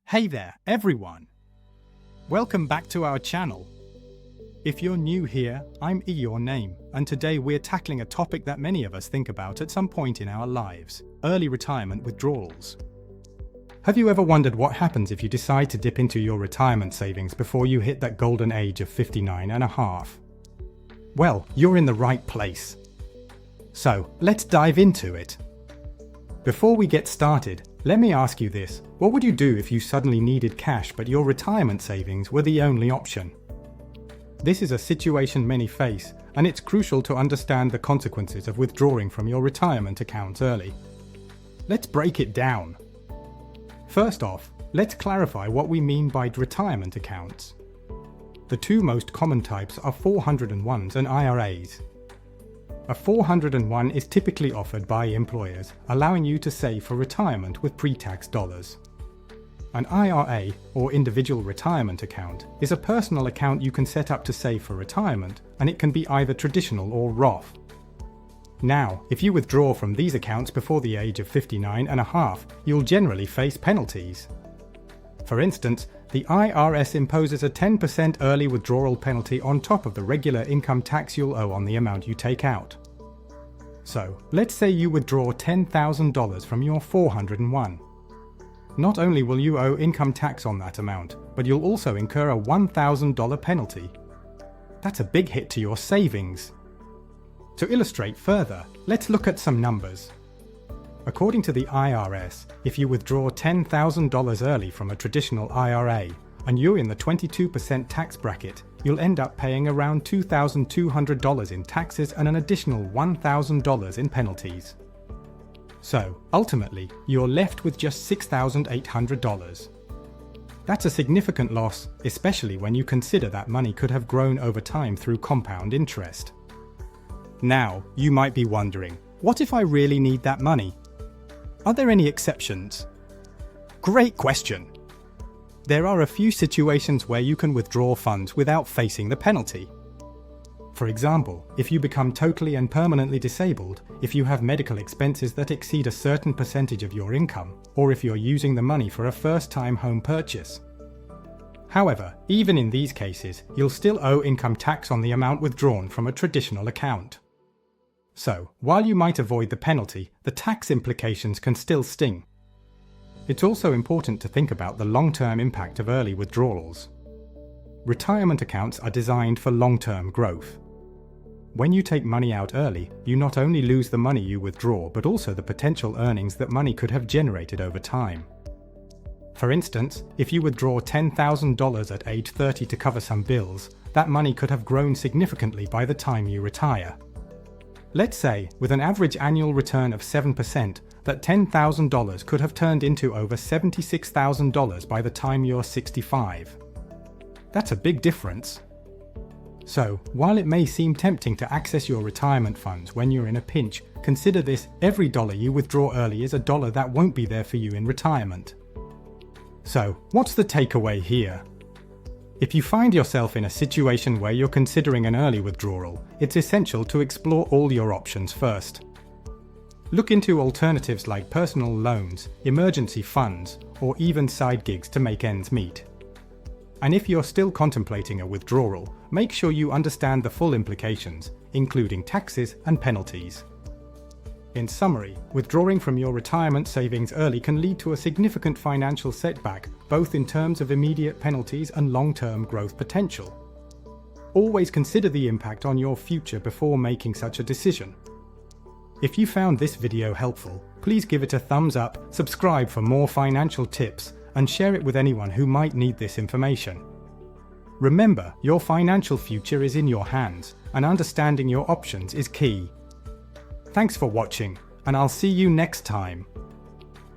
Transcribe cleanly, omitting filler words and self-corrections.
Hey there, everyone! Welcome back to our channel. If you're new here, I'm your name, and today we're tackling a topic that many of us think about at some point in our lives: early retirement withdrawals. Have you ever wondered what happens if you decide to dip into your retirement savings before you hit that golden age of 59 and a half? Well, you're in the right place. So, let's dive into it. Before we get started, let me ask you this: what would you do if you suddenly needed cash but your retirement savings were the only option? This is a situation many face, and it's crucial to understand the consequences of withdrawing from your retirement accounts early. Let's break it down. First off, let's clarify what we mean by retirement accounts. The two most common types are 401s and IRAs. A 401 is typically offered by employers, allowing you to save for retirement with pre-tax dollars. An IRA, or individual retirement account, is a personal account you can set up to save for retirement, and it can be either traditional or Roth. Now, if you withdraw from these accounts before the age of 59 and a half, you'll generally face penalties. For instance, the IRS imposes a 10% early withdrawal penalty on top of the regular income tax you'll owe on the amount you take out. So, let's say you withdraw $10,000 from your 401. Not only will you owe income tax on that amount, but you'll also incur a $1,000 penalty. That's a big hit to your savings. To illustrate further, let's look at some numbers. According to the IRS, if you withdraw $10,000 early from a traditional IRA, and you're in the 22% tax bracket, you'll end up paying around $2,200 in taxes and an additional $1,000 in penalties. So, ultimately, you're left with just $6,800. That's a significant loss, especially when you consider that money could have grown over time through compound interest. Now, you might be wondering, what if I really need that money? Are there any exceptions? Great question! There are a few situations where you can withdraw funds without facing the penalty. For example, if you become totally and permanently disabled, if you have medical expenses that exceed a certain percentage of your income, or if you're using the money for a first-time home purchase. However, even in these cases, you'll still owe income tax on the amount withdrawn from a traditional account. So, while you might avoid the penalty, the tax implications can still sting. It's also important to think about the long-term impact of early withdrawals. Retirement accounts are designed for long-term growth. When you take money out early, you not only lose the money you withdraw, but also the potential earnings that money could have generated over time. For instance, if you withdraw $10,000 at age 30 to cover some bills, that money could have grown significantly by the time you retire. Let's say, with an average annual return of 7%, that $10,000 could have turned into over $76,000 by the time you're 65. That's a big difference. So, while it may seem tempting to access your retirement funds when you're in a pinch, consider this: every dollar you withdraw early is a dollar that won't be there for you in retirement. So, what's the takeaway here? If you find yourself in a situation where you're considering an early withdrawal, it's essential to explore all your options first. Look into alternatives like personal loans, emergency funds, or even side gigs to make ends meet. And if you're still contemplating a withdrawal, make sure you understand the full implications, including taxes and penalties. In summary, withdrawing from your retirement savings early can lead to a significant financial setback, both in terms of immediate penalties and long-term growth potential. Always consider the impact on your future before making such a decision. If you found this video helpful, please give it a thumbs up, subscribe for more financial tips, and share it with anyone who might need this information. Remember, your financial future is in your hands, and understanding your options is key. Thanks for watching, and I'll see you next time.